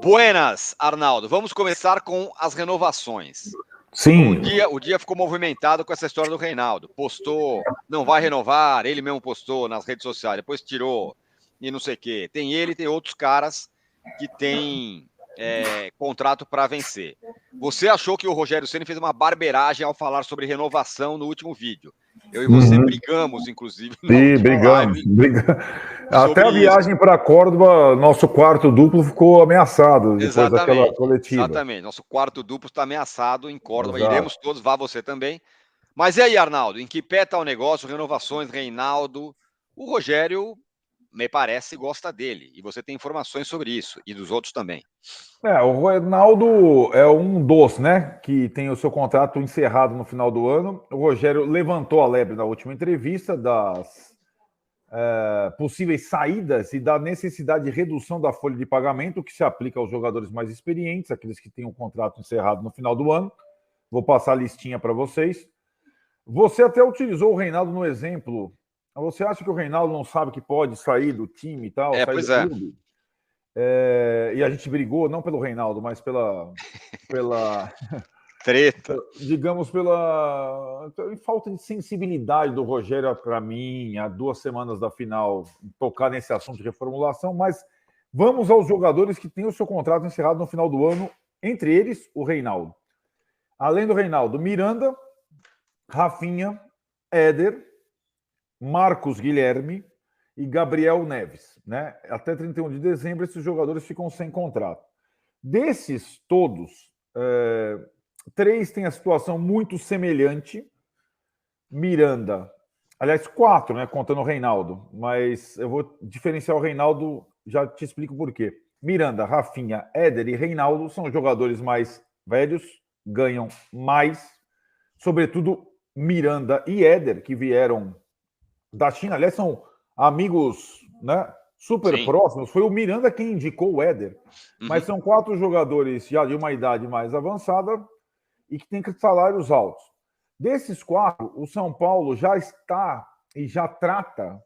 Buenas, Arnaldo. Vamos começar com as renovações. Sim. O dia ficou movimentado com essa história do Reinaldo. Postou, não vai renovar, ele mesmo postou nas redes sociais, depois tirou e não sei o quê. Tem ele e tem outros caras que têm contrato para vencer. Você achou que o Rogério Ceni fez uma barbeiragem ao falar sobre renovação no último vídeo. Eu e você brigamos, inclusive. Brigamos. Até a viagem para Córdoba, nosso quarto duplo ficou ameaçado depois daquela coletiva. Exatamente. Nosso quarto duplo está ameaçado em Córdoba. Exato. Iremos todos, vá você também. Mas e aí, Arnaldo? Em que pé está o negócio? Renovações, Reinaldo. O Rogério, me parece, gosta dele. E você tem informações sobre isso. E dos outros também. O Reinaldo é um dos, né? Que tem o seu contrato encerrado no final do ano. O Rogério levantou a lebre na última entrevista das possíveis saídas e da necessidade de redução da folha de pagamento que se aplica aos jogadores mais experientes, aqueles que têm um contrato encerrado no final do ano. Vou passar a listinha para vocês. Você até utilizou o Reinaldo no exemplo. Você acha que o Reinaldo não sabe que pode sair do time e tal? Sair pois do clube? E a gente brigou, não pelo Reinaldo, mas pela treta. Digamos, pela falta de sensibilidade do Rogério para mim, há 2 semanas da final, tocar nesse assunto de reformulação. Mas vamos aos jogadores que têm o seu contrato encerrado no final do ano, entre eles o Reinaldo. Além do Reinaldo, Miranda, Rafinha, Éder, Marcos Guilherme e Gabriel Neves, né? Até 31 de dezembro, esses jogadores ficam sem contrato. Desses todos, 3 têm a situação muito semelhante. Miranda, aliás, 4, né? Contando o Reinaldo, mas eu vou diferenciar o Reinaldo, já te explico por quê. Miranda, Rafinha, Éder e Reinaldo são jogadores mais velhos, ganham mais, sobretudo Miranda e Éder, que vieram da China, aliás, são amigos, né, super próximos. Foi o Miranda quem indicou o Éder. Mas são 4 jogadores já de uma idade mais avançada e que têm salários altos. Desses 4, o São Paulo já está e já trata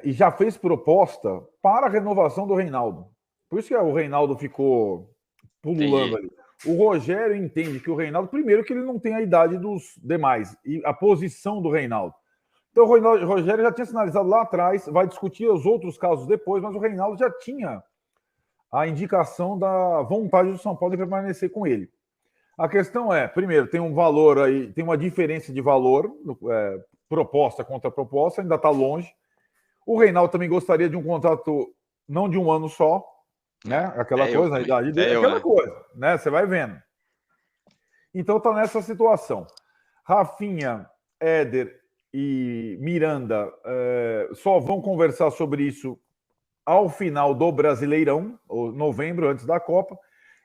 e já fez proposta para a renovação do Reinaldo. Por isso que o Reinaldo ficou pululando ali. O Rogério entende que o Reinaldo, primeiro, que ele não tem a idade dos demais e a posição do Reinaldo. Então, o Rogério já tinha sinalizado lá atrás, vai discutir os outros casos depois, mas o Reinaldo já tinha a indicação da vontade do São Paulo de permanecer com ele. A questão é, primeiro, tem um valor aí, tem uma diferença de valor, proposta contra proposta, ainda está longe. O Reinaldo também gostaria de um contrato não de um ano só, né? Aquela coisa, a idade dele, aquela coisa, né? Você vai vendo. Então está nessa situação. Rafinha, Éder e Miranda só vão conversar sobre isso ao final do Brasileirão, ou novembro, antes da Copa.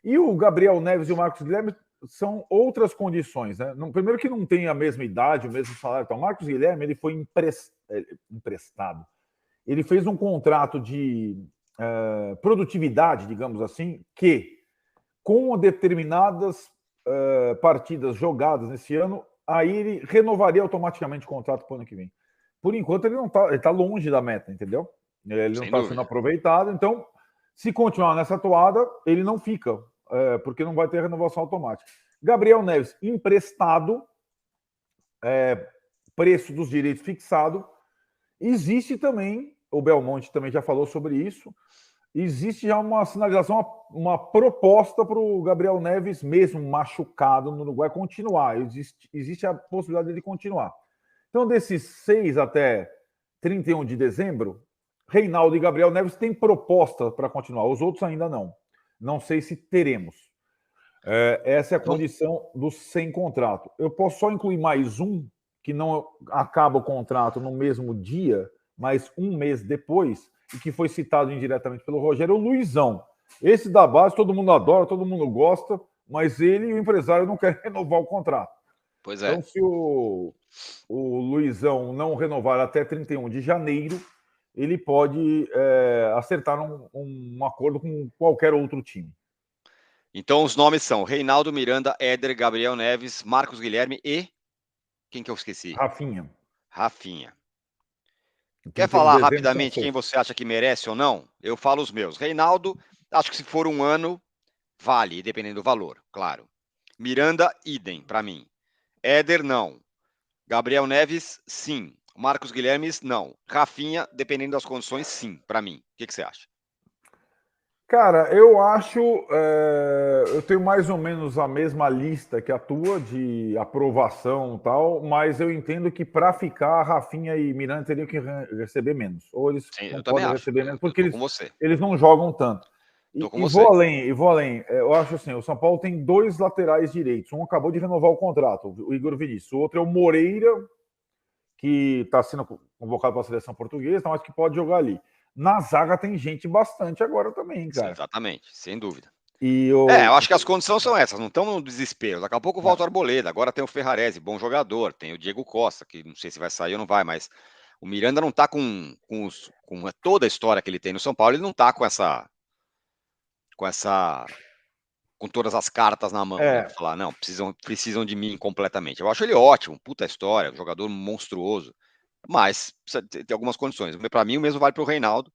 E o Gabriel Neves e o Marcos Guilherme são outras condições, né? Primeiro que não tem a mesma idade, o mesmo salário. Então, o Marcos Guilherme ele foi emprestado. Ele fez um contrato de produtividade, digamos assim, que com determinadas partidas jogadas nesse ano, aí ele renovaria automaticamente o contrato para o ano que vem. Por enquanto, ele não está, ele está longe da meta, entendeu? Ele não está sendo aproveitado. Então, se continuar nessa toada, ele não fica, porque não vai ter renovação automática. Gabriel Neves, emprestado, preço dos direitos fixado. Existe também, o Belmonte também já falou sobre isso, existe já uma sinalização, uma proposta para o Gabriel Neves, mesmo machucado no Uruguai, continuar. Existe a possibilidade de continuar. Então, desses 6 até 31 de dezembro, Reinaldo e Gabriel Neves têm proposta para continuar. Os outros ainda não. Não sei se teremos. Essa é a condição do sem contrato. Eu posso só incluir mais um, que não acaba o contrato no mesmo dia, mas um mês depois, e que foi citado indiretamente pelo Rogério, o Luizão. Esse da base todo mundo adora, todo mundo gosta, mas ele e o empresário não querem renovar o contrato. Pois é. Então, se o Luizão não renovar até 31 de janeiro, ele pode acertar um acordo com qualquer outro time. Então, os nomes são Reinaldo, Miranda, Éder, Gabriel Neves, Marcos Guilherme e... Quem que eu esqueci? Rafinha. Quer falar rapidamente quem você acha que merece ou não? Eu falo os meus. Reinaldo, Acho que se for um ano, vale, dependendo do valor, claro. Miranda, idem, para mim. Éder, não. Gabriel Neves, sim. Marcos Guilhermes, não. Rafinha, dependendo das condições, sim, para mim. O que você acha? Cara, eu acho. Eu tenho mais ou menos a mesma lista que a tua de aprovação e tal, mas eu entendo que para ficar, Rafinha e Miranda teriam que receber menos. Ou eles Sim, não eu também podem acho. receber menos, Eu porque tô com você. eles não jogam tanto. Tô com E você. vou além, e vou além. Eu acho assim: o São Paulo tem 2 laterais direitos. Um acabou de renovar o contrato, o Igor Vinícius. O outro é o Moreira, que está sendo convocado para a seleção portuguesa, mas que pode jogar ali. Na zaga tem gente bastante agora também, Sim, cara. exatamente, sem dúvida. E Eu acho que as condições são essas, não estamos no desespero. Daqui a pouco volta o Não. Arboleda, agora tem o Ferrarese, bom jogador, tem o Diego Costa, que não sei se vai sair ou não vai, mas o Miranda não está com toda a história que ele tem no São Paulo, ele não está com essa com todas as cartas na mão, né? Para É, falar, não, precisam de mim completamente. Eu acho ele ótimo, puta história, um jogador monstruoso, mas precisa ter algumas condições. Para mim, o mesmo vale para o Reinaldo.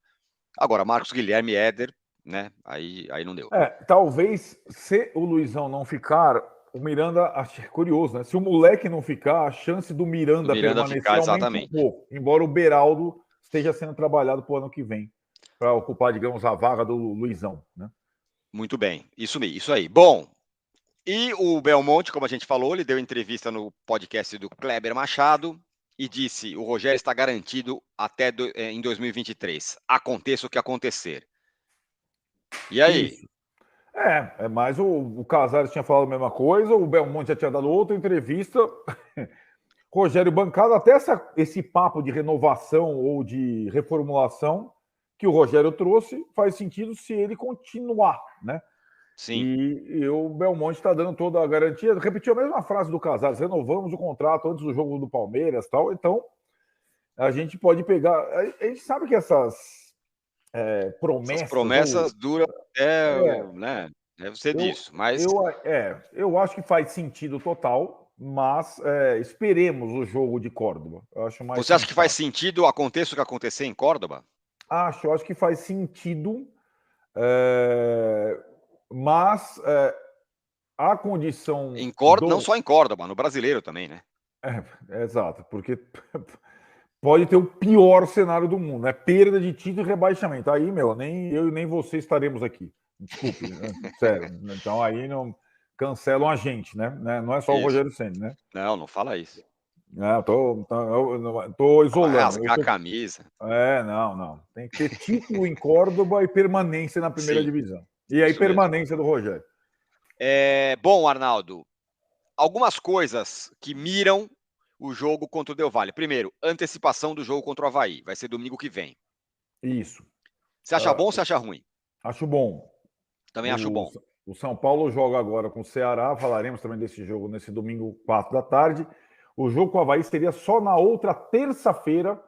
Agora, Marcos Guilherme, Éder, né? Aí não deu. talvez se o Luizão não ficar, o Miranda, acho curioso, né? Se o moleque não ficar, a chance do Do Miranda Miranda permanecer ficar, aumenta um exatamente. pouco, embora o Beraldo esteja sendo trabalhado para o ano que vem, para ocupar, digamos, a vaga do Luizão, né? Muito bem, isso aí. Bom, e o Belmonte, como a gente falou, ele deu entrevista no podcast do Kleber Machado e disse: o Rogério está garantido até em 2023. Aconteça o que acontecer. E aí? Isso. Mas o Casares tinha falado a mesma coisa, o Belmonte já tinha dado outra entrevista. Rogério bancado, até esse papo de renovação ou de reformulação que o Rogério trouxe faz sentido se ele continuar, né? Sim. E o Belmonte está dando toda a garantia. Repetiu a mesma frase do Casares: renovamos o contrato antes do jogo do Palmeiras, tal. Então a gente pode pegar. A gente sabe que essas Essas promessas ou promessas duram até, é, né? Deve ser eu, disso. Mas eu acho que faz sentido total, mas esperemos o jogo de Córdoba. Eu acho mais você acha que faz sensato. sentido aconteça o que acontecer em Córdoba? Acho que faz sentido, é, mas a condição Em Córdoba, não do. só em Córdoba, no brasileiro também, né? Exato, porque pode ter o pior cenário do mundo, né? Perda de título e rebaixamento. Aí, meu, nem eu e nem você estaremos aqui. Desculpe, né? Sério. Então aí não cancelam a gente, né? Não é só o Isso. Rogério Ceni, né? Não, não fala isso. Eu tô Vai isolando. rasgar a camisa. Não. Tem que ter título em Córdoba e permanência na primeira Sim, divisão. E aí, isso mesmo. permanência do Rogério. Bom, Arnaldo, algumas coisas que miram o jogo contra o Del Valle. Primeiro, antecipação do jogo contra o Avaí. Vai ser domingo que vem. Isso. Você acha bom ou você acha ruim? Acho bom. Também acho O, bom. o São Paulo joga agora com o Ceará. Falaremos também desse jogo nesse domingo, 4 da tarde. O jogo com o Avaí seria só na outra terça-feira,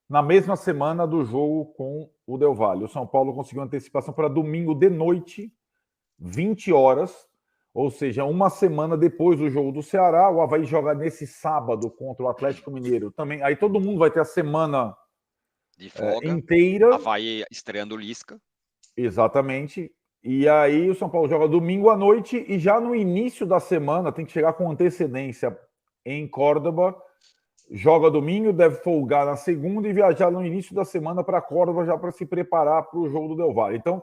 na mesma semana do jogo com o Del Valle. O São Paulo conseguiu antecipação para domingo de noite, 20 horas, ou seja, uma semana depois do jogo do Ceará. O Avaí joga nesse sábado contra o Atlético Mineiro. Também, aí todo mundo vai ter a semana De folga. inteira. Avaí estreando o Lisca. Exatamente. E aí o São Paulo joga domingo à noite e já no início da semana tem que chegar com antecedência em Córdoba. Joga domingo, deve folgar na segunda e viajar no início da semana para Córdoba já para se preparar para o jogo do Del Valle. Então,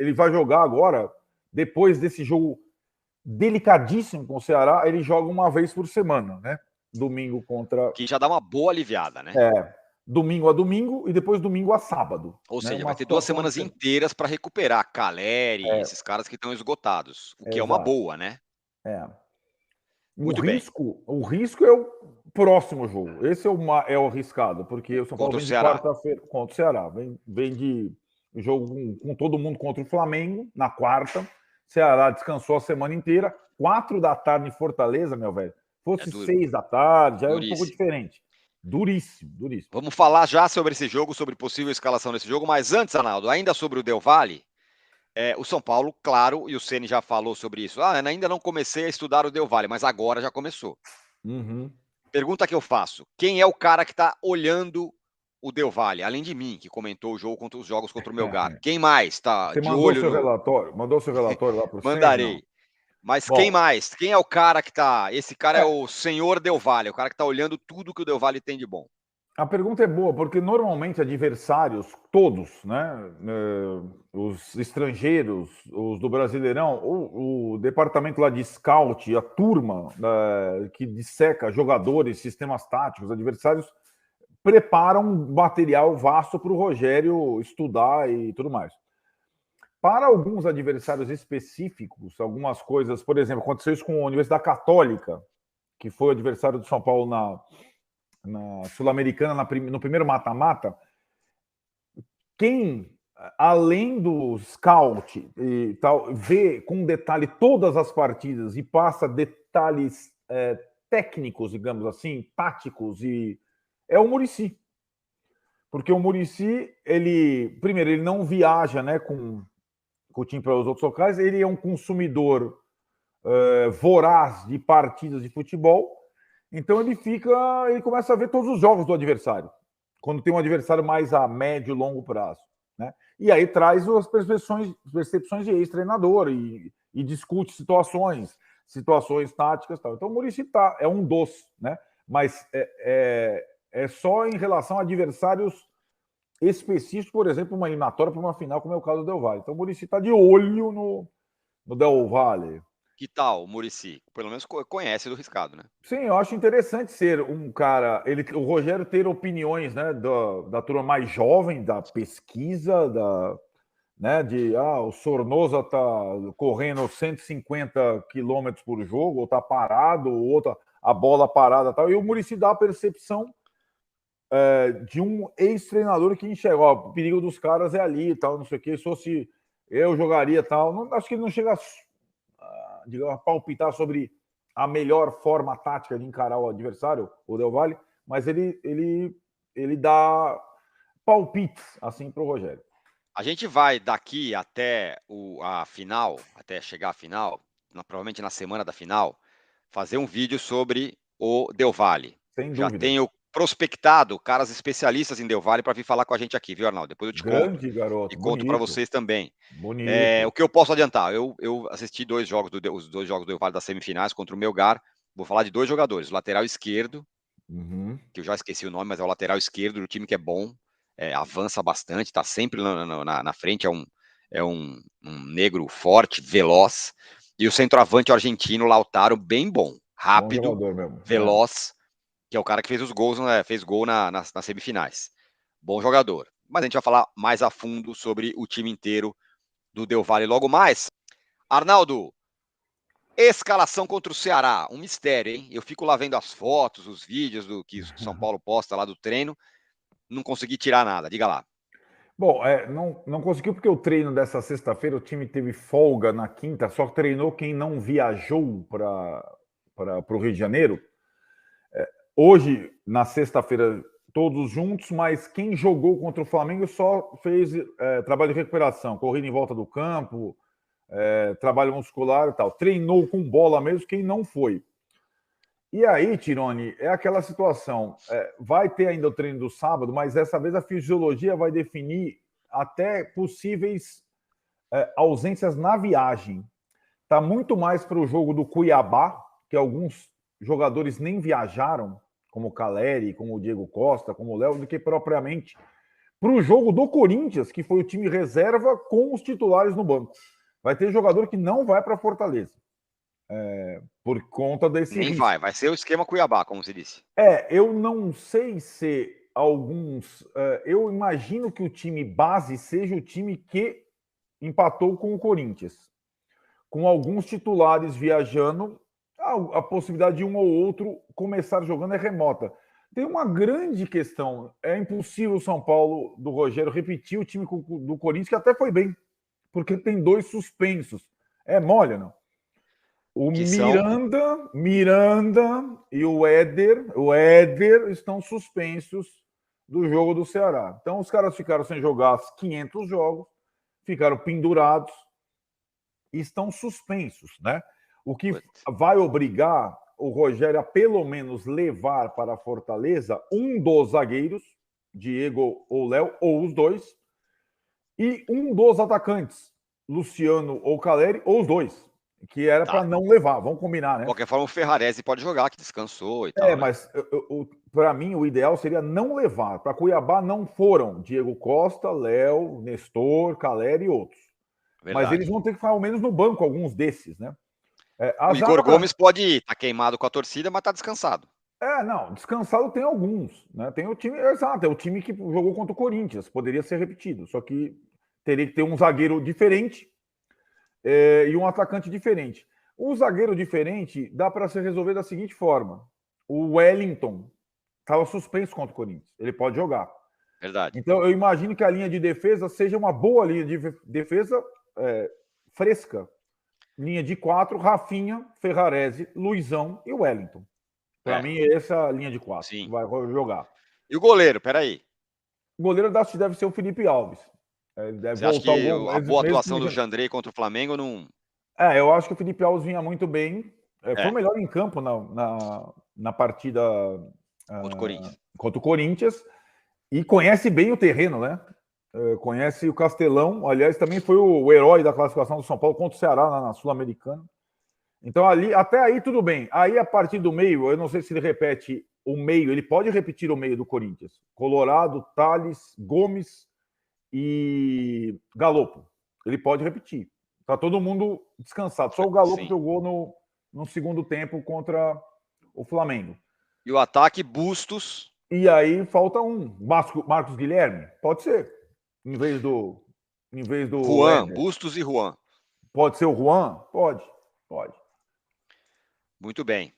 ele vai jogar agora, depois desse jogo delicadíssimo com o Ceará, ele joga uma vez por semana, né? Domingo contra. Que já dá uma boa aliviada, né? Domingo a domingo e depois domingo a sábado. Ou Né? seja, Uma vai ter 2 situação semanas diferente. inteiras para recuperar Caleri, esses caras que estão esgotados. O que é uma Exato. boa, né? O Muito bem. risco é o próximo jogo. Esse é o arriscado, porque o São Paulo Contra o vem de Ceará. quarta-feira contra o Ceará. Vem de jogo com todo mundo contra o Flamengo na quarta. Ceará descansou a semana inteira. 4 da tarde em Fortaleza, meu velho. É Fosse duro. 6 da tarde, já é um pouco Duríssimo. diferente. Duríssimo. Vamos falar já sobre esse jogo, sobre possível escalação desse jogo, mas antes, Arnaldo, ainda sobre o Del Valle, o São Paulo, claro, e o Ceni já falou sobre isso. Ainda não comecei a estudar o Del Valle, mas agora já começou. Uhum. Pergunta que eu faço: quem é o cara que está olhando o Del Valle, além de mim, que comentou o jogo contra os jogos contra o Melgar? Quem mais está Você de mandou olho seu no... relatório? Mandou seu relatório lá para o SEMI, não? Mandarei. Mas quem Bom, mais? Quem é o cara que tá... Esse cara é é, o senhor Del Valle, o cara que tá olhando tudo que o Del Valle tem de bom. a pergunta é boa, porque normalmente adversários, todos, né? Os estrangeiros, os do Brasileirão, o departamento lá de scout, a turma que disseca jogadores, sistemas táticos, adversários, prepara um material vasto para o Rogério estudar e tudo mais. Para alguns adversários específicos, algumas coisas, por exemplo, aconteceu isso com a Universidade Católica, que foi o adversário do São Paulo na Sul-Americana, no primeiro mata-mata. Quem, além do scout e tal, vê com detalhe todas as partidas e passa detalhes técnicos, digamos assim, táticos, e é o Muricy. Porque o Muricy, primeiro, ele não viaja, né, com o time para os outros locais, ele é um consumidor voraz de partidas de futebol, então ele começa a ver todos os jogos do adversário, quando tem um adversário mais a médio e longo prazo, né? E aí traz as percepções de ex-treinador e discute situações táticas, tal. Então o Muricy é um dos, né? Mas é só em relação a adversários específicos, por exemplo, uma eliminatória para uma final, como é o caso do Del Valle. Então o Muricy está de olho no Del Valle. Que tal o Muricy? Pelo menos conhece do riscado, né? Sim, eu acho interessante ser um cara, o Rogério ter opiniões, né, da turma mais jovem, da pesquisa, né, o Sornosa tá correndo 150 quilômetros por jogo, ou tá parado, ou outra, a bola parada e tal, e o Muricy dá a percepção de um ex-treinador que enxerga, ó, o perigo dos caras é ali e tal, não sei o que, se fosse eu jogaria tal, não, acho que ele não chega a palpitar sobre a melhor forma tática de encarar o adversário, o Del Valle, mas ele dá palpites assim para o Rogério. A gente vai daqui até a final, até chegar à final, provavelmente na semana da final, fazer um vídeo sobre o Del Valle. Sem Já dúvida. tenho prospectado caras especialistas em Del Valle para vir falar com a gente aqui, viu, Arnaldo? Depois eu te conto. Grande garoto, E conto para bonito. vocês também. Bonito. O que eu posso adiantar? Eu assisti os dois jogos do Del Valle das semifinais contra o Melgar. Vou falar de dois jogadores. O lateral esquerdo, que eu já esqueci o nome, mas é o lateral esquerdo do time que é bom. Avança bastante, está sempre na frente, é um negro forte, veloz. E o centroavante argentino, Lautaro, bem bom, Bom rápido, jogador mesmo. veloz, que é o cara que fez os gols, fez gol nas semifinais. Bom jogador. Mas a gente vai falar mais a fundo sobre o time inteiro do Del Valle logo mais. Arnaldo, escalação contra o Ceará, um mistério, hein? Eu fico lá vendo as fotos, os vídeos do que o São Paulo posta lá do treino, não consegui tirar nada, diga lá. Bom, não conseguiu porque o treino dessa sexta-feira, o time teve folga na quinta, só treinou quem não viajou para o Rio de Janeiro. Hoje, na sexta-feira, todos juntos, mas quem jogou contra o Flamengo só fez trabalho de recuperação, corrida em volta do campo, trabalho muscular e tal. Treinou com bola mesmo quem não foi. E aí, Tironi, é aquela situação. Vai ter ainda o treino do sábado, mas dessa vez a fisiologia vai definir até possíveis ausências na viagem. Está muito mais para o jogo do Cuiabá, que alguns jogadores nem viajaram, como o Caleri, como o Diego Costa, como o Léo, do que propriamente para o jogo do Corinthians, que foi o time reserva com os titulares no banco. Vai ter jogador que não vai para Fortaleza. Por conta desse Nem risco. vai ser o esquema Cuiabá, como se disse. Eu não sei se alguns. Eu imagino que o time base seja o time que empatou com o Corinthians. Com alguns titulares viajando, a possibilidade de um ou outro começar jogando é remota. Tem uma grande questão. É impossível o São Paulo do Rogério repetir o time do Corinthians, que até foi bem, porque tem dois suspensos. É mole, não? O Que são... Miranda e o Éder estão suspensos do jogo do Ceará. Então os caras ficaram sem jogar 500 jogos, ficaram pendurados e estão suspensos, né? O que vai obrigar o Rogério a pelo menos levar para a Fortaleza um dos zagueiros, Diego ou Léo, ou os dois. E um dos atacantes, Luciano ou Caleri, ou os dois. Que era para não levar, vamos combinar, né? De qualquer forma, o Ferrarese pode jogar, que descansou e tal. Né? Mas para mim o ideal seria não levar. Para Cuiabá não foram Diego Costa, Léo, Nestor, Caleri e outros. Verdade. Mas eles vão ter que ficar ao menos no banco, alguns desses, né? O Igor Gomes pode ir, tá queimado com a torcida, mas tá descansado. Não, descansado tem alguns, né? Tem o time, exato, é o time que jogou contra o Corinthians, poderia ser repetido, só que teria que ter um zagueiro diferente e um atacante diferente. Um zagueiro diferente dá para se resolver da seguinte forma: o Wellington estava suspenso contra o Corinthians, ele pode jogar. Verdade. Então eu imagino que a linha de defesa seja uma boa linha de defesa fresca. Linha de 4, Rafinha, Ferrarese, Luizão e Wellington. Para mim, essa é a linha de 4. Sim. Vai jogar. E o goleiro, peraí? O goleiro deve ser o Felipe Alves. Ele deve Você voltar acha que a boa atuação do Jandrei contra o Flamengo não... eu acho que o Felipe Alves vinha muito bem. Foi o melhor em campo na partida contra o Corinthians. E conhece bem o terreno, né? Conhece o Castelão. Aliás, também foi o herói da classificação do São Paulo contra o Ceará na Sul-Americana. Então, até aí tudo bem. Aí, a partir do meio, eu não sei se ele repete o meio, ele pode repetir o meio do Corinthians. Colorado, Tales, Gomes e Galopo. Ele pode repetir. Tá todo mundo descansado. Só o Galopo jogou no segundo tempo contra o Flamengo. E o ataque, Bustos. E aí falta um. Marcos Guilherme? Pode ser. Em vez do Juan, Bustos e Juan. Pode ser o Juan? Pode. Muito bem.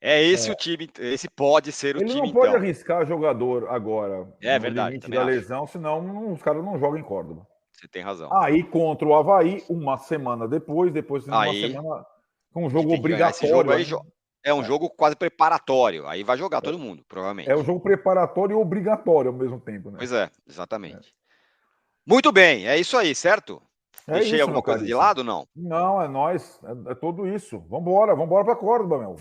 Esse o time, esse pode ser o time, então. Ele não pode arriscar jogador agora no verdade, limite da lesão, senão os caras não jogam em Córdoba. Você tem razão. Aí contra o Avaí, uma semana depois uma semana com um jogo obrigatório. Esse jogo aí é um jogo quase preparatório. Aí vai jogar todo mundo, provavelmente. É um jogo preparatório e obrigatório ao mesmo tempo, né? Pois é, exatamente. Muito bem, é isso aí, certo? Deixei alguma coisa de lado, não? Não, é nós. É tudo isso. Vambora para Córdoba, meu.